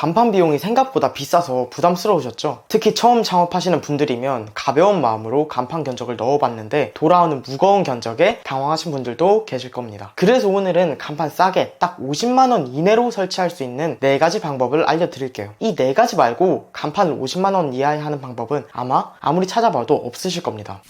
간판 비용이 생각보다 비싸서 부담스러우셨죠? 특히 처음 창업하시는 분들이면 가벼운 마음으로 간판 견적을 넣어봤는데 돌아오는 무거운 견적에 당황하신 분들도 계실 겁니다. 그래서 오늘은 간판 싸게 딱 50만원 이내로 설치할 수 있는 4가지 방법을 알려드릴게요. 이 4가지 말고 간판을 50만원 이하에 하는 방법은 아마 아무리 찾아봐도 없으실 겁니다.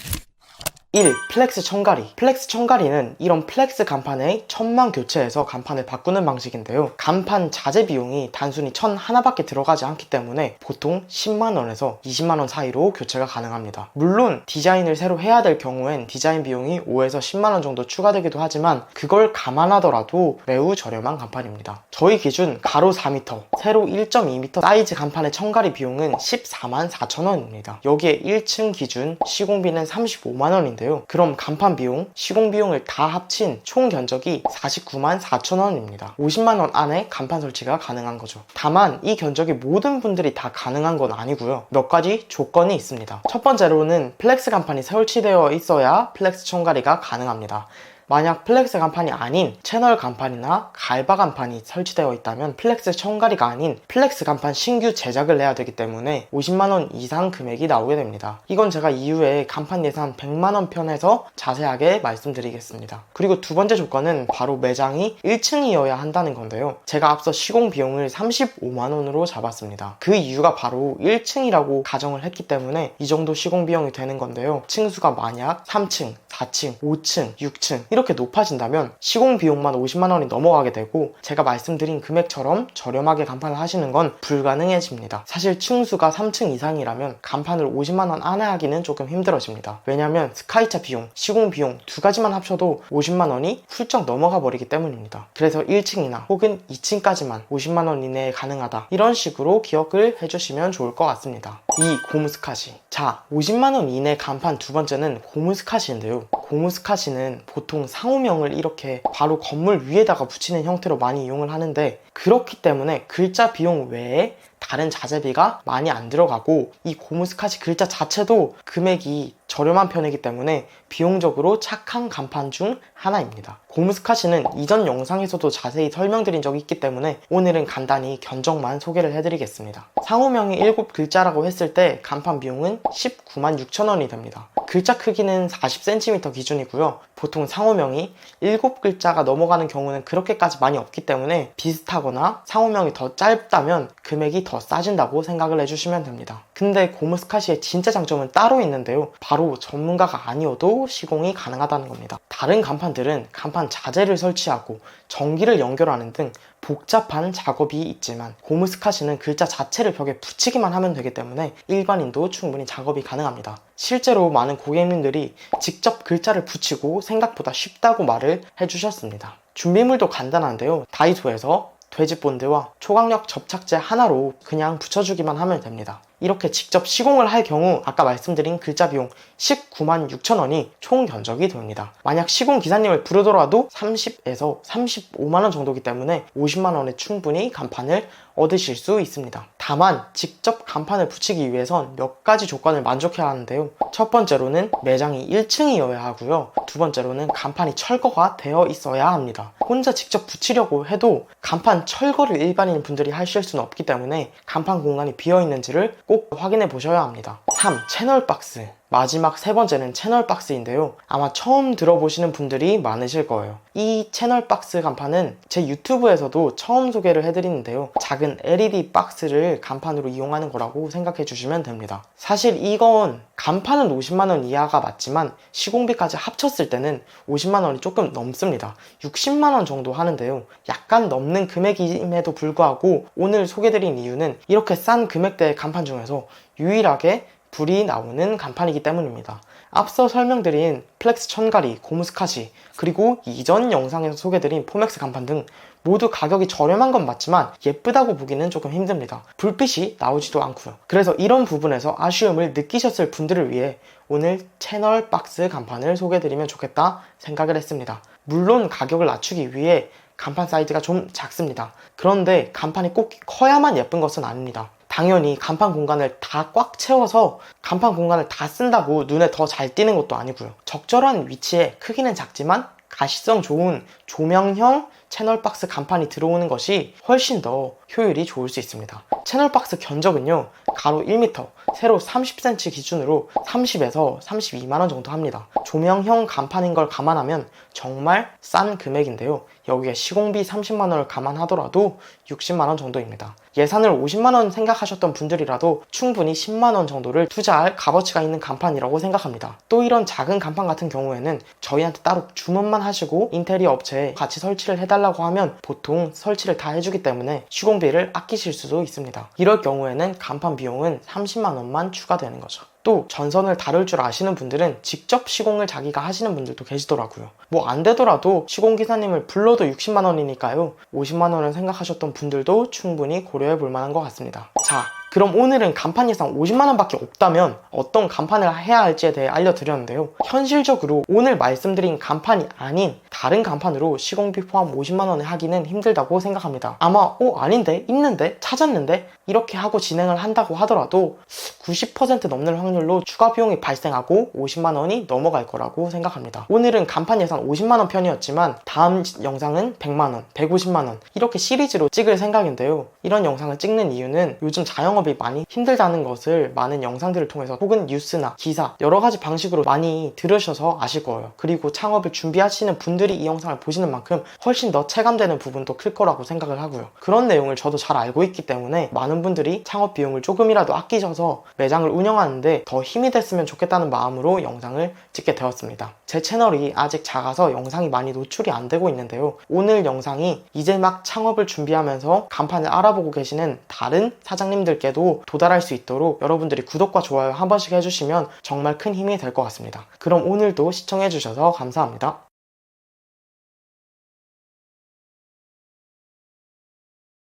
1. 플렉스 청가리. 플렉스 청가리는 이런 플렉스 간판의 천만 교체해서 간판을 바꾸는 방식인데요. 간판 자재 비용이 단순히 천 하나밖에 들어가지 않기 때문에 보통 10만원에서 20만원 사이로 교체가 가능합니다. 물론 디자인을 새로 해야 될 경우엔 디자인 비용이 5에서 10만원 정도 추가되기도 하지만 그걸 감안하더라도 매우 저렴한 간판입니다. 저희 기준 가로 4m, 세로 1.2m 사이즈 간판의 청가리 비용은 14만 4천원입니다. 여기에 1층 기준 시공비는 35만원인데 그럼 간판 비용, 시공 비용을 다 합친 총 견적이 49만 4천원입니다. 50만원 안에 간판 설치가 가능한 거죠. 다만 이 견적이 모든 분들이 다 가능한 건 아니고요. 몇 가지 조건이 있습니다. 첫 번째로는 플렉스 간판이 설치되어 있어야 플렉스 청가리가 가능합니다. 만약 플렉스 간판이 아닌 채널 간판이나 갈바 간판이 설치되어 있다면 플렉스 청가리가 아닌 플렉스 간판 신규 제작을 해야 되기 때문에 50만원 이상 금액이 나오게 됩니다. 이건 제가 이후에 간판 예산 100만원 편에서 자세하게 말씀드리겠습니다. 그리고 두 번째 조건은 바로 매장이 1층이어야 한다는 건데요. 제가 앞서 시공 비용을 35만원으로 잡았습니다. 그 이유가 바로 1층이라고 가정을 했기 때문에 이 정도 시공 비용이 되는 건데요. 층수가 만약 3층, 4층, 5층, 6층 이렇게 높아진다면 시공 비용만 50만원이 넘어가게 되고 제가 말씀드린 금액처럼 저렴하게 간판을 하시는 건 불가능해집니다. 사실 층수가 3층 이상이라면 간판을 50만원 안에 하기는 조금 힘들어집니다. 왜냐면 스카이차 비용, 시공 비용 두 가지만 합쳐도 50만원이 훌쩍 넘어가 버리기 때문입니다. 그래서 1층이나 혹은 2층까지만 50만원 이내에 가능하다, 이런 식으로 기억을 해주시면 좋을 것 같습니다. 2. 고무스카시. 자, 50만원 이내 간판 두 번째는 고무스카시인데요. 고무스카시는 보통 상호명을 이렇게 바로 건물 위에다가 붙이는 형태로 많이 이용을 하는데 그렇기 때문에 글자 비용 외에 다른 자재비가 많이 안 들어가고 이 고무스카시 글자 자체도 금액이 저렴한 편이기 때문에 비용적으로 착한 간판 중 하나입니다. 고무스카시는 이전 영상에서도 자세히 설명드린 적이 있기 때문에 오늘은 간단히 견적만 소개를 해드리겠습니다. 상호명이 7글자라고 했을 때 간판 비용은 19만 6천원이 됩니다. 글자 크기는 40cm 기준이고요. 보통 상호명이 7글자가 넘어가는 경우는 그렇게까지 많이 없기 때문에 비슷하거나 상호명이 더 짧다면 금액이 더 싸진다고 생각을 해주시면 됩니다. 근데 고무스카시의 진짜 장점은 따로 있는데요. 바로 전문가가 아니어도 시공이 가능하다는 겁니다. 다른 간판들은 간판 자재를 설치하고 전기를 연결하는 등 복잡한 작업이 있지만 고무스카시는 글자 자체를 벽에 붙이기만 하면 되기 때문에 일반인도 충분히 작업이 가능합니다. 실제로 많은 고객님들이 직접 글자를 붙이고 생각보다 쉽다고 말을 해주셨습니다. 준비물도 간단한데요. 다이소에서 돼지본드와 초강력 접착제 하나로 그냥 붙여주기만 하면 됩니다. 이렇게 직접 시공을 할 경우 아까 말씀드린 글자 비용 19만 6천원이 총 견적이 됩니다. 만약 시공 기사님을 부르더라도 30에서 35만원 정도이기 때문에 50만원에 충분히 간판을 얻으실 수 있습니다. 다만 직접 간판을 붙이기 위해선 몇 가지 조건을 만족해야 하는데요. 첫 번째로는 매장이 1층이어야 하고요. 두 번째로는 간판이 철거가 되어 있어야 합니다. 혼자 직접 붙이려고 해도 간판 철거를 일반인 분들이 하실 수는 없기 때문에 간판 공간이 비어있는지를 꼭 확인해 보셔야 합니다. 3. 채널 박스. 마지막 세 번째는 채널 박스인데요. 아마 처음 들어보시는 분들이 많으실 거예요. 이 채널 박스 간판은 제 유튜브에서도 처음 소개를 해드리는데요. 작은 LED 박스를 간판으로 이용하는 거라고 생각해 주시면 됩니다. 사실 이건 간판은 50만원 이하가 맞지만 시공비까지 합쳤을 때는 50만원이 조금 넘습니다. 60만원 정도 하는데요. 약간 넘는 금액임에도 불구하고 오늘 소개드린 이유는 이렇게 싼 금액대의 간판 중에서 유일하게 불이 나오는 간판이기 때문입니다. 앞서 설명드린 플렉스 천가리, 고무스카시, 그리고 이전 영상에서 소개드린 포맥스 간판 등 모두 가격이 저렴한 건 맞지만 예쁘다고 보기는 조금 힘듭니다. 불빛이 나오지도 않고요. 그래서 이런 부분에서 아쉬움을 느끼셨을 분들을 위해 오늘 채널 박스 간판을 소개드리면 좋겠다 생각을 했습니다. 물론 가격을 낮추기 위해 간판 사이즈가 좀 작습니다. 그런데 간판이 꼭 커야만 예쁜 것은 아닙니다. 당연히 간판 공간을 다 꽉 채워서 간판 공간을 다 쓴다고 눈에 더 잘 띄는 것도 아니고요. 적절한 위치에 크기는 작지만 가시성 좋은 조명형 채널박스 간판이 들어오는 것이 훨씬 더 효율이 좋을 수 있습니다. 채널박스 견적은요, 가로 1m, 세로 30cm 기준으로 30에서 32만원 정도 합니다. 조명형 간판인 걸 감안하면 정말 싼 금액인데요. 여기에 시공비 30만원을 감안하더라도 60만원 정도입니다. 예산을 50만원 생각하셨던 분들이라도 충분히 10만원 정도를 투자할 값어치가 있는 간판이라고 생각합니다. 또 이런 작은 간판 같은 경우에는 저희한테 따로 주문만 하시고 인테리어 업체에 같이 설치를 해달라고 하면 보통 설치를 다 해주기 때문에 시공비를 아끼실 수도 있습니다. 이럴 경우에는 간판 비용은 30만원만 추가되는 거죠. 또 전선을 다룰 줄 아시는 분들은 직접 시공을 자기가 하시는 분들도 계시더라고요. 뭐 안 되더라도 시공기사님을 불러도 60만원이니까요. 50만원을 생각하셨던 분들도 충분히 고려해 볼 만한 것 같습니다. 자, 그럼 오늘은 간판 예산 50만원밖에 없다면 어떤 간판을 해야 할지에 대해 알려드렸는데요. 현실적으로 오늘 말씀드린 간판이 아닌 다른 간판으로 시공비 포함 50만원에 하기는 힘들다고 생각합니다. 아마 아닌데? 있는데? 찾았는데? 이렇게 하고 진행을 한다고 하더라도 90% 넘는 확률로 추가 비용이 발생하고 50만원이 넘어갈 거라고 생각합니다. 오늘은 간판 예산 50만원 편이었지만 다음 영상은 100만원, 150만원 이렇게 시리즈로 찍을 생각인데요. 이런 영상을 찍는 이유는 요즘 자영업이 많이 힘들다는 것을 많은 영상들을 통해서 혹은 뉴스나 기사 여러 가지 방식으로 많이 들으셔서 아실 거예요. 그리고 창업을 준비하시는 분들이 이 영상을 보시는 만큼 훨씬 더 체감되는 부분도 클 거라고 생각을 하고요. 그런 내용을 저도 잘 알고 있기 때문에 많은 분들이 창업 비용을 조금이라도 아끼셔서 매장을 운영하는데 더 힘이 됐으면 좋겠다는 마음으로 영상을 찍게 되었습니다. 제 채널이 아직 작아서 영상이 많이 노출이 안 되고 있는데요. 오늘 영상이 이제 막 창업을 준비하면서 간판을 알아보고 계시는 다른 사장님들께도 도달할 수 있도록 여러분들이 구독과 좋아요 한 번씩 해주시면 정말 큰 힘이 될 것 같습니다. 그럼 오늘도 시청해주셔서 감사합니다.